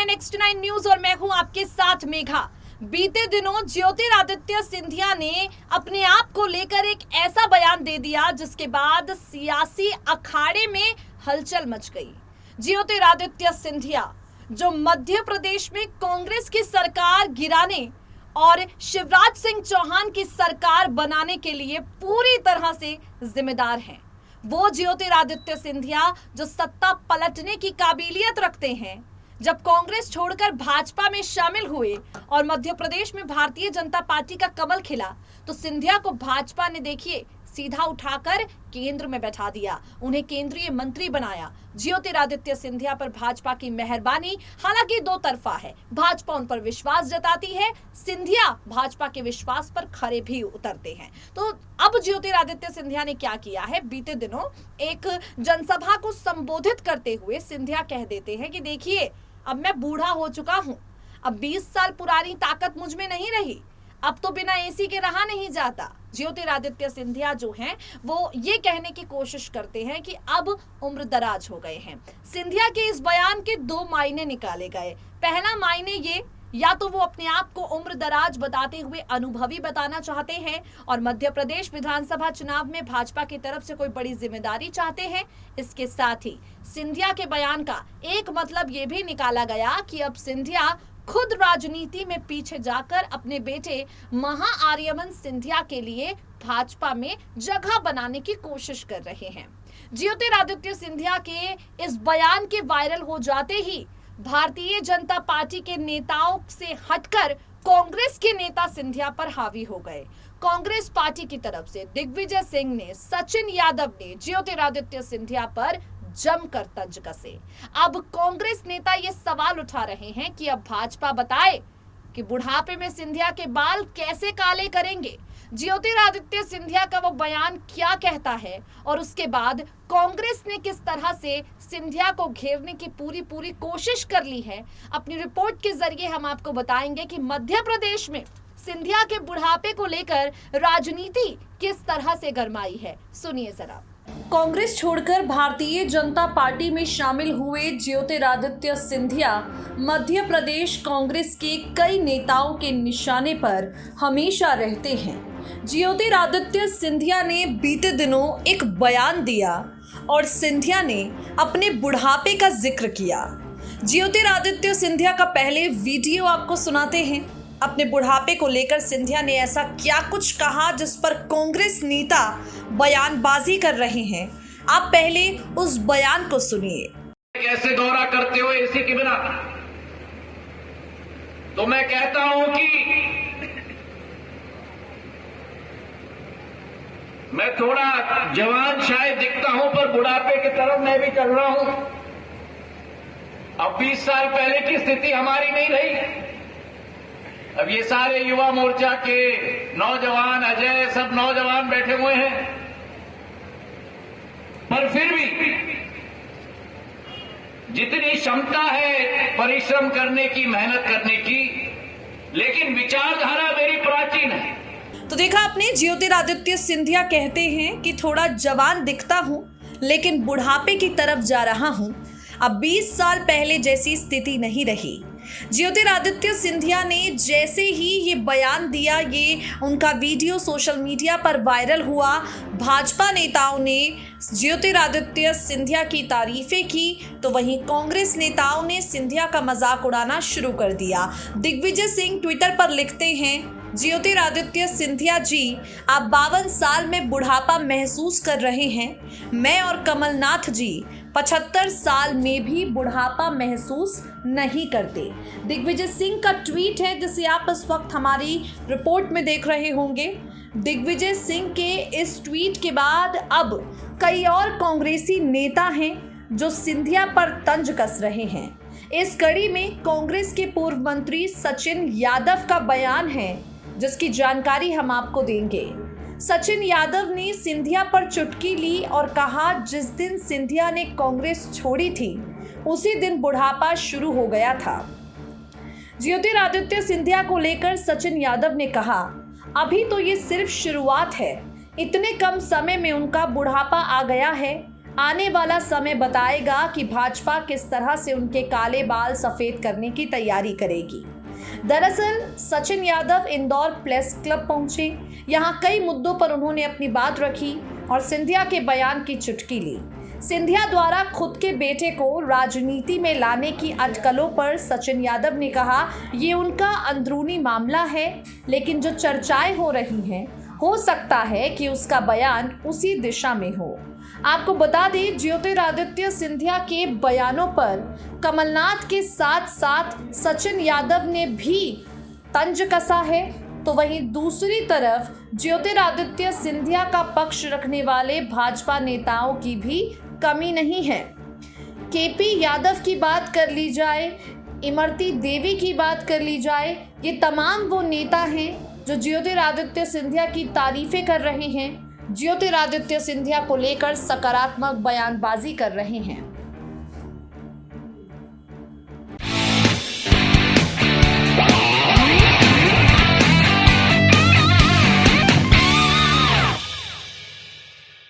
Next 9 news और मैं हूं आपके साथ मेघा। बीते दिनों ज्योतिरादित्य सिंधिया ने अपने आप को लेकर एक ऐसा बयान दे दिया जिसके बाद सियासी अखाड़े में हलचल मच गई। ज्योतिरादित्य सिंधिया जो मध्य प्रदेश में कांग्रेस की सरकार गिराने और शिवराज सिंह चौहान की सरकार बनाने के लिए पूरी तरह से जिम्मेदार हैं, वो ज्योतिरादित्य सिंधिया जो सत्ता पलटने की काबिलियत रखते हैं, जब कांग्रेस छोड़कर भाजपा में शामिल हुए और मध्य प्रदेश में भारतीय जनता पार्टी का कमल खिला तो सिंधिया को भाजपा ने देखिए सीधा उठाकर केंद्र में बैठा दिया, उन्हें केंद्रीय मंत्री बनाया। ज्योतिरादित्य सिंधिया पर भाजपा की मेहरबानी हालांकि दो तरफा है, भाजपा उन पर विश्वास जताती है, सिंधिया भाजपा के विश्वास पर खरे भी उतरते हैं। तो अब ज्योतिरादित्य सिंधिया ने क्या किया है, बीते दिनों एक जनसभा को संबोधित करते हुए सिंधिया कह देते हैं कि देखिए अब मैं बूढ़ा हो चुका हूं, अब 20 साल पुरानी ताकत मुझ में नहीं रही, अब तो बिना एसी के रहा नहीं जाता। ज्योतिरादित्य सिंधिया जो हैं वो ये कहने की कोशिश करते हैं कि अब उम्र दराज हो गए हैं। सिंधिया के इस बयान के दो मायने निकाले गए। पहला मायने ये, या तो वो अपने आप को उम्र दराज बताते हुए अनुभवी बताना चाहते हैं और मध्य प्रदेश विधानसभा चुनाव में भाजपा की तरफ से कोई बड़ी जिम्मेदारी चाहते हैं। इसके साथ ही सिंधिया के बयान का एक मतलब ये भी निकाला गया कि अब सिंधिया खुद राजनीति में पीछे जाकर अपने बेटे महाआर्यमन सिंधिया के लिए भाजपा में जगह बनाने की कोशिश कर रहे हैं। ज्योतिरादित्य सिंधिया के इस बयान के वायरल हो जाते ही भारतीय जनता पार्टी के नेताओं से हटकर कांग्रेस के नेता सिंधिया पर हावी हो गए। कांग्रेस पार्टी की तरफ से दिग्विजय सिंह ने, सचिन यादव ने ज्योतिरादित्य सिंधिया पर जमकर तंज कसे। अब कांग्रेस नेता ये सवाल उठा रहे हैं कि अब भाजपा बताए कि बुढ़ापे में सिंधिया के बाल कैसे काले करेंगे। ज्योतिरादित्य सिंधिया का वो बयान क्या कहता है और उसके बाद कांग्रेस ने किस तरह से सिंधिया को घेरने की पूरी कोशिश कर ली है, अपनी रिपोर्ट के जरिए हम आपको बताएंगे कि मध्य प्रदेश में सिंधिया के बुढ़ापे को लेकर राजनीति किस तरह से गरमाई है। सुनिए जरा। कांग्रेस छोड़कर भारतीय जनता पार्टी में शामिल हुए ज्योतिरादित्य सिंधिया मध्य प्रदेश कांग्रेस के कई नेताओं के निशाने पर हमेशा रहते हैं। ज्योतिरादित्य सिंधिया ने बीते दिनों एक बयान दिया और सिंधिया ने अपने बुढ़ापे का जिक्र किया। ज्योतिरादित्य सिंधिया का पहले वीडियो आपको सुनाते हैं। अपने बुढ़ापे को लेकर सिंधिया ने ऐसा क्या कुछ कहा जिस पर कांग्रेस नेता बयानबाजी कर रहे हैं। आप पहले उस बयान को सुनिए। कैसे दौरा करते हो एसी के बिना? तो मैं कहता हूं कि मैं थोड़ा जवान शायद दिखता हूं पर बुढ़ापे की तरफ मैं भी चल रहा हूं। अब 20 साल पहले की स्थिति हमारी नहीं रही। अब ये सारे युवा मोर्चा के नौजवान, अजय, सब नौजवान बैठे हुए हैं, पर फिर भी जितनी क्षमता है परिश्रम करने की, मेहनत करने की, लेकिन विचारधारा मेरी प्राचीन है। तो देखा आपने, ज्योतिरादित्य सिंधिया कहते हैं कि थोड़ा जवान दिखता हूं लेकिन बुढ़ापे की तरफ जा रहा हूं। अब 20 साल पहले जैसी स्थिति नहीं रही। ज्योतिरादित्य सिंधिया ने जैसे ही ये बयान दिया, ये उनका वीडियो सोशल मीडिया पर वायरल हुआ, भाजपा नेताओं ने ज्योतिरादित्य सिंधिया की तारीफें की तो वहीं कांग्रेस नेताओं ने सिंधिया का मजाक उड़ाना शुरू कर दिया। दिग्विजय सिंह ट्विटर पर लिखते हैं, ज्योतिरादित्य सिंधिया जी, आप 52 साल में बुढ़ापा महसूस कर रहे हैं। मैं और कमलनाथ जी 75 साल में भी बुढ़ापा महसूस नहीं करते। दिग्विजय सिंह का ट्वीट है जिसे आप इस वक्त हमारी रिपोर्ट में देख रहे होंगे। दिग्विजय सिंह के इस ट्वीट के बाद अब कई और कांग्रेसी नेता हैं जो सिंधिया पर तंज कस रहे हैं। इस कड़ी में कांग्रेस के पूर्व मंत्री सचिन यादव का बयान है जिसकी जानकारी हम आपको देंगे। सचिन यादव ने सिंधिया पर चुटकी ली और कहा, जिस दिन सिंधिया ने कांग्रेस छोड़ी थी उसी दिन बुढ़ापा शुरू हो गया था। ज्योतिरादित्य सिंधिया को लेकर सचिन यादव ने कहा, अभी तो ये सिर्फ शुरुआत है, इतने कम समय में उनका बुढ़ापा आ गया है। आने वाला समय बताएगा कि भाजपा किस तरह से उनके काले बाल सफेद करने की तैयारी करेगी। दरअसल सचिन यादव इंदौर प्रेस क्लब पहुंचे। यहां कई मुद्दों पर उन्होंने अपनी बात रखी और सिंधिया के बयान की चुटकी ली। सिंधिया द्वारा खुद के बेटे को राजनीति में लाने की अटकलों पर सचिन यादव ने कहा, ये उनका अंदरूनी मामला है, लेकिन जो चर्चाएं हो रही हैं, हो सकता है कि उसका बयान उसी दिशा में हो। आपको बता दें, ज्योतिरादित्य सिंधिया के बयानों पर कमलनाथ के साथ साथ सचिन यादव ने भी तंज कसा है, तो वहीं दूसरी तरफ ज्योतिरादित्य सिंधिया का पक्ष रखने वाले भाजपा नेताओं की भी कमी नहीं है। केपी यादव की बात कर ली जाए, इमरती देवी की बात कर ली जाए, ये तमाम वो नेता हैं जो ज्योतिरादित्य सिंधिया की तारीफें कर रहे हैं, ज्योतिरादित्य सिंधिया को लेकर सकारात्मक बयानबाजी कर रहे हैं।